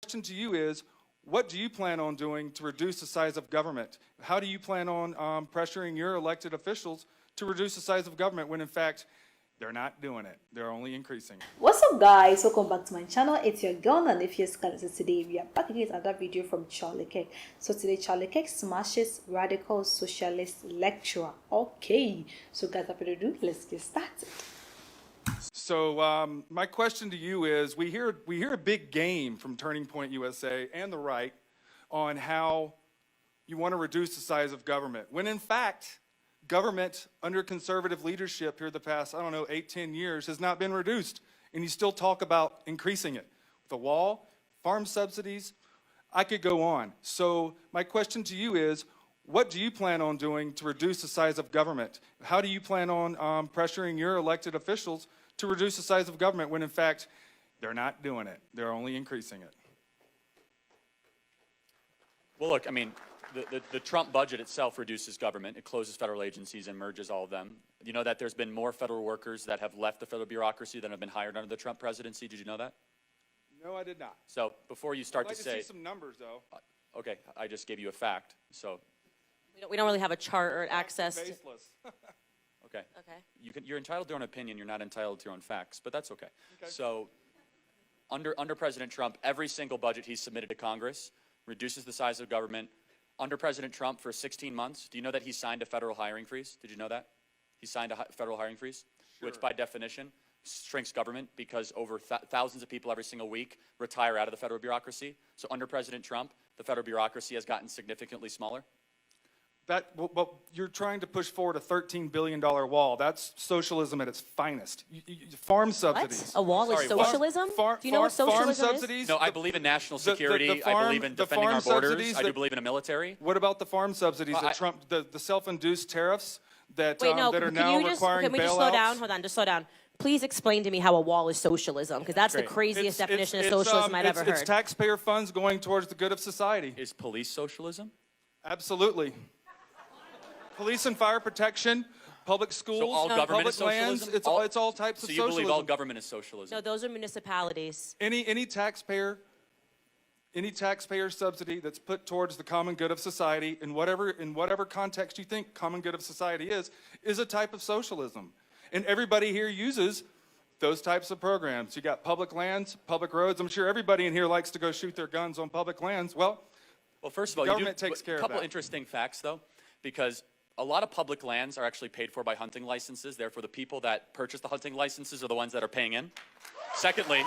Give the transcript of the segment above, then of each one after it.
question to you is, what do you plan on doing to reduce the size of government? How do you plan on pressuring your elected officials to reduce the size of government when in fact they're not doing it? They're only increasing. What's up guys, welcome back to my channel. It's your girl and if you're so today we are back again with another video from Charlie Kirk. So today Charlie Kirk smashes radical socialist lecturer. Okay, so guys, without further ado, let's get started. So my question to you is, we hear a big game from Turning Point USA and the right on how you want to reduce the size of government, when in fact government under conservative leadership here the past, 8-10 years has not been reduced, and you still talk about increasing it. The wall, farm subsidies, I could go on. So my question to you is, what do you plan on doing to reduce the size of government? How do you plan on pressuring your elected officials to reduce the size of government when in fact they're not doing it? They're only increasing it. Well, look, I mean, the Trump budget itself reduces government. It closes federal agencies and merges all of them. You know that there's been more federal workers that have left the federal bureaucracy than have been hired under the Trump presidency. Did you know that? No, I did not. So before you start I'd like to say, see some numbers though. Okay, I just gave you a fact. So we don't really have a chart or access to. Baseless. okay, Okay. you're entitled to your own opinion. You're not entitled to your own facts, but that's okay. So under President Trump, every single budget he's submitted to Congress reduces the size of government. Under President Trump, for 16 months, do you know that he signed a federal hiring freeze? Did you know that? He signed a federal hiring freeze, Sure. which by definition shrinks government because over thousands of people every single week retire out of the federal bureaucracy. So under President Trump, the federal bureaucracy has gotten significantly smaller. Well, you're trying to push forward a $13 billion wall. That's socialism at its finest. Farm subsidies. What? A wall Sorry, is socialism? Do you know what socialism farm subsidies, is? No, I believe in national security. I believe in defending our borders. I do believe in a military. What about the farm subsidies Well, that Trump, the self-induced tariffs that, Wait, no, that are can now you just, requiring can we just bailouts? slow down? Hold on, just slow down. Please explain to me how a wall is socialism, because that's the craziest definition of socialism I've ever heard. It's taxpayer funds going towards the good of society. Is police socialism? Absolutely. Police and fire protection, public schools, So all government public is socialism? lands, it's all types of So you socialism. believe all government is socialism? No, those are municipalities. Any taxpayer subsidy that's put towards the common good of society in whatever context you think common good of society is a type of socialism. And everybody here uses those types of programs. You got public lands, public roads. I'm sure everybody in here likes to go shoot their guns on public lands. Well, First of all, government takes care of a couple that. interesting facts, though, because a lot of public lands are actually paid for by hunting licenses. Therefore, the people that purchase the hunting licenses are the ones that are paying in. Secondly,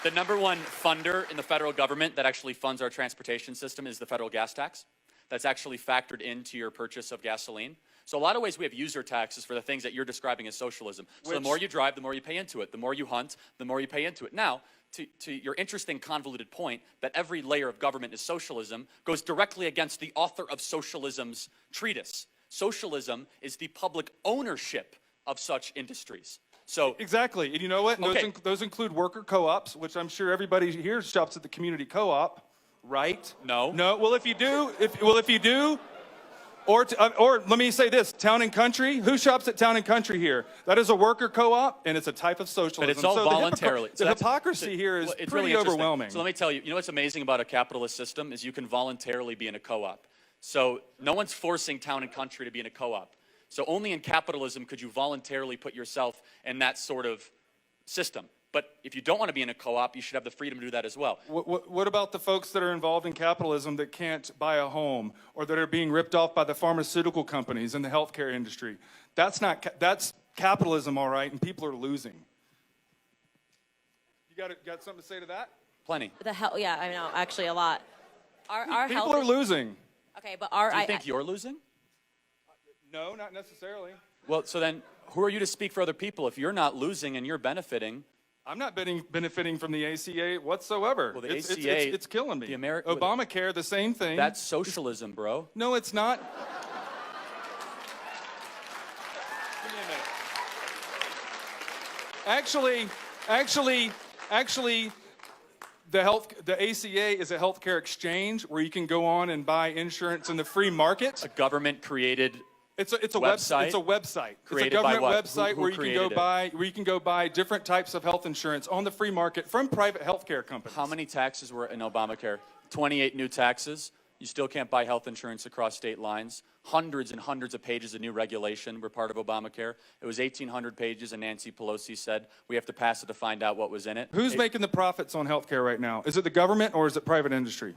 the number one funder in the federal government that actually funds our transportation system is the federal gas tax. That's actually factored into your purchase of gasoline. So a lot of ways we have user taxes for the things that you're describing as socialism. So the more you drive, the more you pay into it. The more you hunt, the more you pay into it. Now, to your interesting convoluted point that every layer of government is socialism goes directly against the author of socialism's treatise. Socialism is the public ownership of such industries. So exactly, and you know what? Okay. Those include worker co-ops, which I'm sure everybody here shops at the community co-op, right? No. No. Well, if you do, or let me say this: Town and Country. Who shops at Town and Country here? That is a worker co-op, and it's a type of socialism. But it's all voluntarily. The hypocrisy here is it's pretty really overwhelming. So let me tell you, you know what's amazing about a capitalist system is you can voluntarily be in a co-op. So no one's forcing Town and Country to be in a co-op. So only in capitalism could you voluntarily put yourself in that sort of system. But if you don't want to be in a co-op, you should have the freedom to do that as well. What about the folks that are involved in capitalism that can't buy a home, or that are being ripped off by the pharmaceutical companies and the healthcare industry? That's capitalism, all right, and people are losing. You got something to say to that? Plenty. The hell, yeah, I know, actually a lot. Our People are losing. Okay, but Do you think you're losing? No, not necessarily. Well, so then who are you to speak for other people if you're not losing and you're benefiting? I'm not benefiting from the ACA whatsoever. Well, the ACA, it's killing me. Obamacare, the same thing. That's socialism, bro. No, it's not. Actually, the ACA is a healthcare exchange where you can go on and buy insurance in the free market. A government-created It's a website. It's a website. Created It's a government by what? website Who where you can go buy different types of health insurance on the free market from private healthcare companies. How many taxes were in Obamacare? 28 new taxes. You still can't buy health insurance across state lines. Hundreds and hundreds of pages of new regulation were part of Obamacare. It was 1,800 pages, and Nancy Pelosi said we have to pass it to find out what was in it. Who's making the profits on healthcare right now? Is it the government or is it private industry?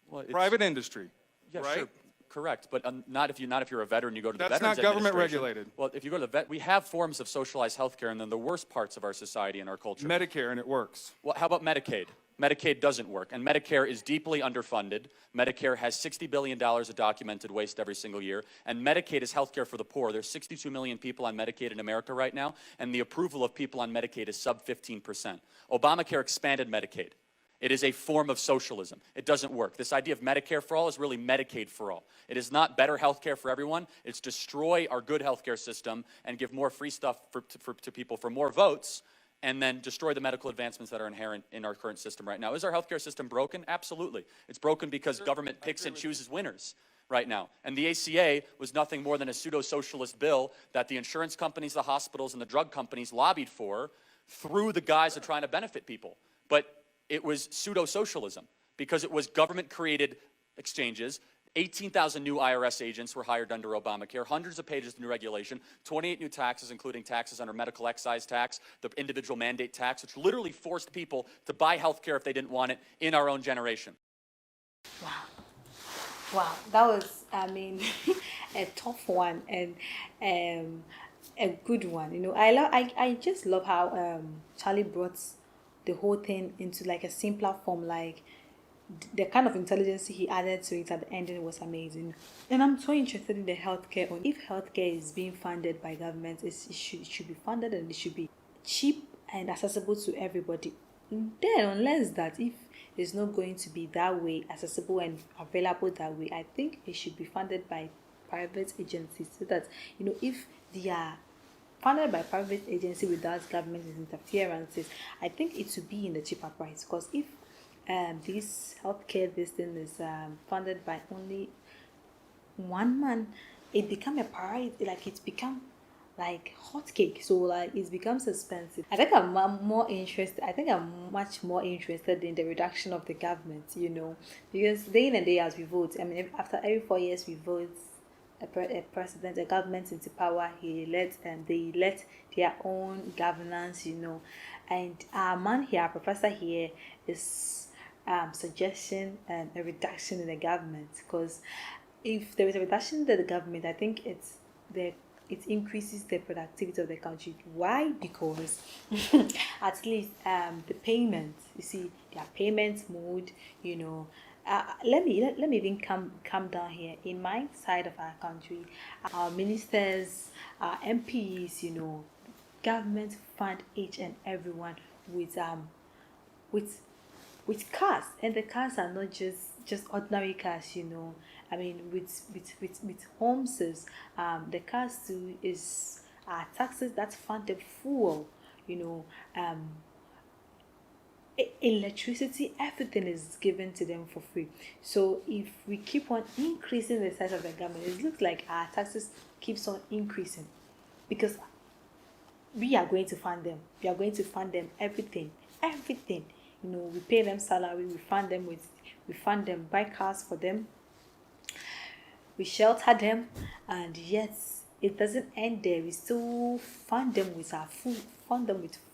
Well, Private industry, yeah, right? Sure. Correct, but not if you're a veteran. You go to the That's Veterans not government Administration. regulated. Well, if you go to the vet, we have forms of socialized health care, and then the worst parts of our society and our culture. Medicare, and it works. Well, how about Medicaid? Medicaid doesn't work, and Medicare is deeply underfunded. Medicare has $60 billion of documented waste every single year, and Medicaid is health care for the poor. There's 62 million people on Medicaid in America right now, and the approval of people on Medicaid is sub 15%. Obamacare expanded Medicaid. It is a form of socialism. It doesn't work. This idea of Medicare for all is really Medicaid for all. It is not better health care for everyone. It's destroy our good health care system and give more free stuff to people for more votes, and then destroy the medical advancements that are inherent in our current system right now. Is our healthcare system broken? Absolutely. It's broken because government picks and chooses winners right now. And the ACA was nothing more than a pseudo-socialist bill that the insurance companies, the hospitals, and the drug companies lobbied for through the guise of trying to benefit people. But it was pseudo-socialism because it was government-created exchanges. 18,000 new IRS agents were hired under Obamacare, hundreds of pages of new regulation, 28 new taxes, including taxes under medical excise tax, the individual mandate tax, which literally forced people to buy health care if they didn't want it in our own generation. Wow. Wow, that was, I mean, a tough one and a good one. You know, I just love how Charlie brought the whole thing into like a simpler form, like the kind of intelligence he added to it at the ending was amazing. And I'm so interested in the healthcare. If healthcare is being funded by government, it should be funded and it should be cheap and accessible to everybody. Then, unless that, if it's not going to be that way, accessible and available that way, I think it should be funded by private agencies, so that, you know, if they are funded by private agency without government interferences, I think it should be in the cheaper price. Because if this healthcare thing is funded by only one man, it become a priority. Like it's become like hot cake, so like it becomes expensive. I think I'm much more interested in the reduction of the government, you know, because day in and day out we vote. I mean, after every 4 years we vote a president, a government into power. They elect their own governance, you know. And our man here, our professor here, is suggesting a reduction in the government, because if there is a reduction in the government, I think it increases the productivity of the country. Why? Because at least the payments, you see, their payments mode, you know. Let me even come down here in my side of our country. Our ministers, our MPs, you know, government fund each and everyone with cars, and the cars are not just ordinary cars, you know. I mean, with homes, the cars too is taxes that fund the fuel, you know. Electricity, everything is given to them for free. So if we keep on increasing the size of the government, it looks like our taxes keeps on increasing, because we are going to fund them. We are going to fund them everything. You know, we pay them salary, we fund them, buy cars for them, we shelter them, and yes, it doesn't end there. We still fund them with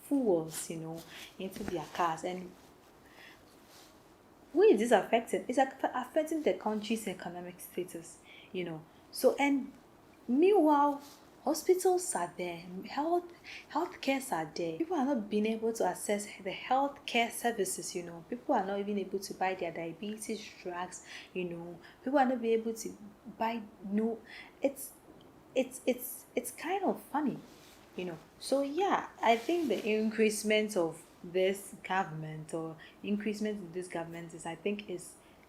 fuels, you know, into their cars. And who is this affecting? It's affecting the country's economic status, you know. So, and meanwhile, hospitals are there, health cares are there. People are not being able to access the health care services, you know. People are not even able to buy their diabetes drugs, you know. People are not being able to buy it's kind of funny, you know. So yeah, I think the increasement of this government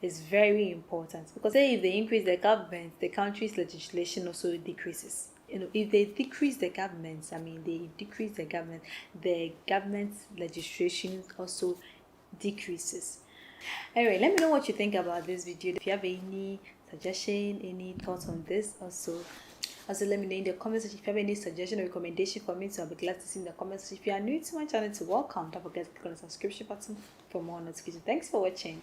is very important, because if they increase the government, the country's legislation also decreases. You know, if they decrease the government, the government's legislation also decreases. Anyway, let me know what you think about this video. If you have any suggestion, any thoughts on this, also Also let me know in the comment section if you have any suggestion or recommendation for me, so I'll be glad to see in the comment section. If you are new to my channel, welcome. Don't forget to click on the subscription button for more notifications. Thanks for watching.